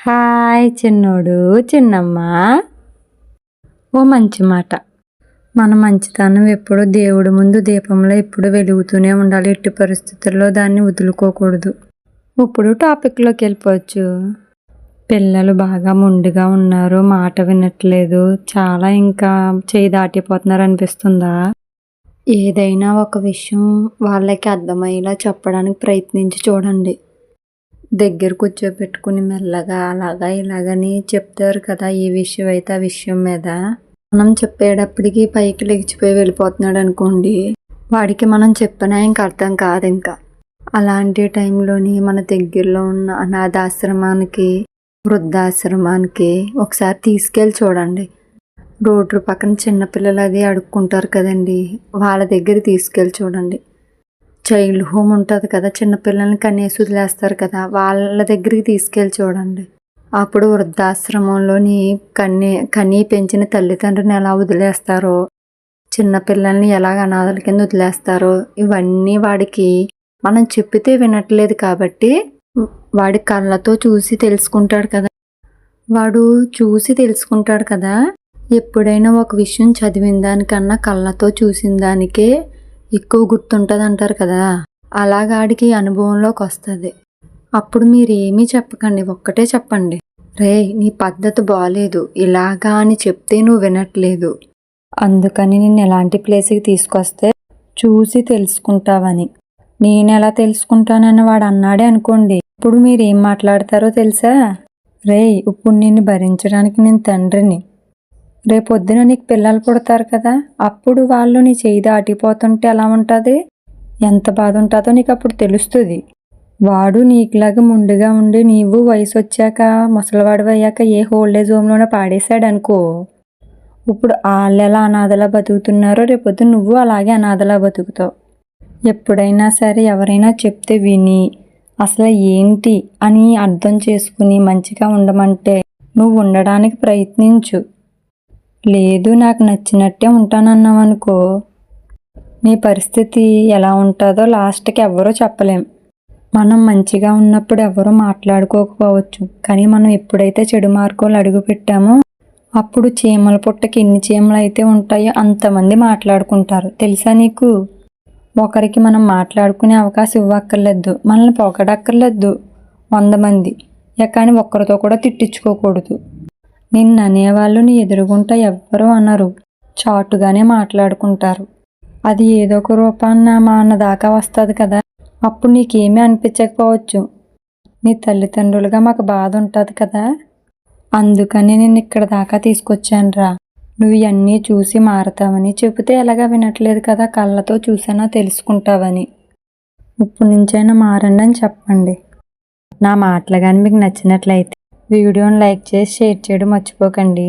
Hi చిన్నోడు చిన్నమ్మ. ఓ మంచి మాట. మన మంచితనం ఎప్పుడు దేవుడి ముందు దీపంలో ఎప్పుడు వెలుగుతూనే ఉండాలి. ఎట్టి పరిస్థితుల్లో దాన్ని వదులుకోకూడదు. ఇప్పుడు టాపిక్లోకి వెళ్ళిపోవచ్చు. పిల్లలు బాగా మొండిగా ఉన్నారు, మాట వినట్లేదు, చాలా ఇంకా చేయి దాటిపోతున్నారు అనిపిస్తుందా? ఏదైనా ఒక విషయం వాళ్ళకి అర్థమయ్యేలా చెప్పడానికి ప్రయత్నించి చూడండి. దగ్గర కూర్చోబెట్టుకుని మెల్లగా అలాగా ఇలాగని చెప్తారు కదా, ఈ విషయం అయితే ఆ విషయం మీద మనం చెప్పేటప్పటికి పైకి లెగిచిపోయి వెళ్ళిపోతున్నాడు అనుకోండి, వాడికి మనం చెప్పినా ఇంక అర్థం కాదు. ఇంకా అలాంటి టైంలోని మన దగ్గరలో ఉన్న అనాథాశ్రమానికి, వృద్ధాశ్రమానికి ఒకసారి తీసుకెళ్ళి చూడండి. రోడ్డు పక్కన చిన్నపిల్లలు అది అడుక్కుంటారు కదండి, వాళ్ళ దగ్గర తీసుకెళ్ళి చూడండి. చైల్డ్ హోమ్ ఉంటుంది కదా, చిన్నపిల్లల్ని కనేసి వదిలేస్తారు కదా, వాళ్ళ దగ్గరికి తీసుకెళ్ళి చూడండి. అప్పుడు వృద్ధాశ్రమంలోని కనీ పెంచిన తల్లిదండ్రులను ఎలా వదిలేస్తారో, చిన్నపిల్లల్ని ఎలాగ అనాథల కింద వదిలేస్తారో, ఇవన్నీ వాడికి మనం చెప్పితే వినట్లేదు కాబట్టి వాడి కళ్ళతో చూసి తెలుసుకుంటాడు కదా. వాడు చూసి తెలుసుకుంటాడు కదా. ఎప్పుడైనా ఒక విషయం చదివిన దానికన్నా కళ్ళతో చూసిన దానికే ఎక్కువ గుర్తుంటుంది అంటారు కదా, అలాగాడికి అనుభవంలోకి వస్తుంది. అప్పుడు మీరేమీ చెప్పకండి, ఒక్కటే చెప్పండి, రే నీ పద్ధతి బాగాలేదు ఇలాగా అని చెప్తే నువ్వు వినట్లేదు, అందుకని నేను ఎలాంటి ప్లేస్కి తీసుకొస్తే చూసి తెలుసుకుంటావని. నేను ఎలా తెలుసుకుంటానని వాడు అన్నాడే అనుకోండి, ఇప్పుడు మీరేం మాట్లాడతారో తెలుసా? రే ఇప్పుడు నిన్ను భరించడానికి నేను తండ్రిని, రేపొద్దున నీకు పిల్లలు పుడతారు కదా, అప్పుడు వాళ్ళు నీ చేయి దాటిపోతుంటే ఎలా ఉంటుంది, ఎంత బాధ ఉంటుందో నీకు అప్పుడు తెలుస్తుంది. వాడు నీకులాగా ముందుగా ఉండి నీవు వయసు వచ్చాక ముసలివాడు అయ్యాక ఏ ఓల్డేజ్ హోమ్లోనే పాడేశాడు అనుకో, ఇప్పుడు వాళ్ళు ఎలా అనాథలా బతుకుతున్నారో రేపొద్దు నువ్వు అలాగే అనాథలా బతుకుతావు. ఎప్పుడైనా సరే ఎవరైనా చెప్తే విని అసలు ఏంటి అని అర్థం చేసుకుని మంచిగా ఉండమంటే నువ్వు ఉండడానికి ప్రయత్నించు. లేదు నాకు నచ్చినట్టే ఉంటానన్నావనుకో, నీ పరిస్థితి ఎలా ఉంటుందో లాస్ట్కి ఎవ్వరూ చెప్పలేం. మనం మంచిగా ఉన్నప్పుడు ఎవరూ మాట్లాడుకోకపోవచ్చు, కానీ మనం ఎప్పుడైతే చెడు మార్గంలో అడుగు పెట్టామో అప్పుడు చీమల పుట్టకి ఎన్ని చీమలు అయితే ఉంటాయో అంతమంది మాట్లాడుకుంటారు. తెలుసా నీకు? ఒకరికి మనం మాట్లాడుకునే అవకాశం ఇవ్వక్కర్లేదు, మనల్ని పొగడక్కర్లేదు 100 మంది, కానీ ఒక్కరితో కూడా తిట్టించుకోకూడదు. నిన్ను అనేవాళ్ళు నీ ఎదురుగుంటా ఎవ్వరూ అనరు, చాటుగానే మాట్లాడుకుంటారు. అది ఏదో ఒక రూపాన్న మా అన్న దాకా వస్తుంది కదా, అప్పుడు నీకేమీ అనిపించకపోవచ్చు, నీ తల్లిదండ్రులుగా మాకు బాధ ఉంటుంది కదా, అందుకని నేను ఇక్కడ దాకా తీసుకొచ్చానురా, నువ్వు ఇవన్నీ చూసి మారతావని. చెబితే ఎలాగా వినట్లేదు కదా, కళ్ళతో చూసైనా తెలుసుకుంటావని. ఇప్పుడు నుంచైనా మారండి అని చెప్పండి. నా మాటలు కానీ మీకు నచ్చినట్లయితే వీడియోని లైక్ చేసి షేర్ చేయడం మర్చిపోకండి.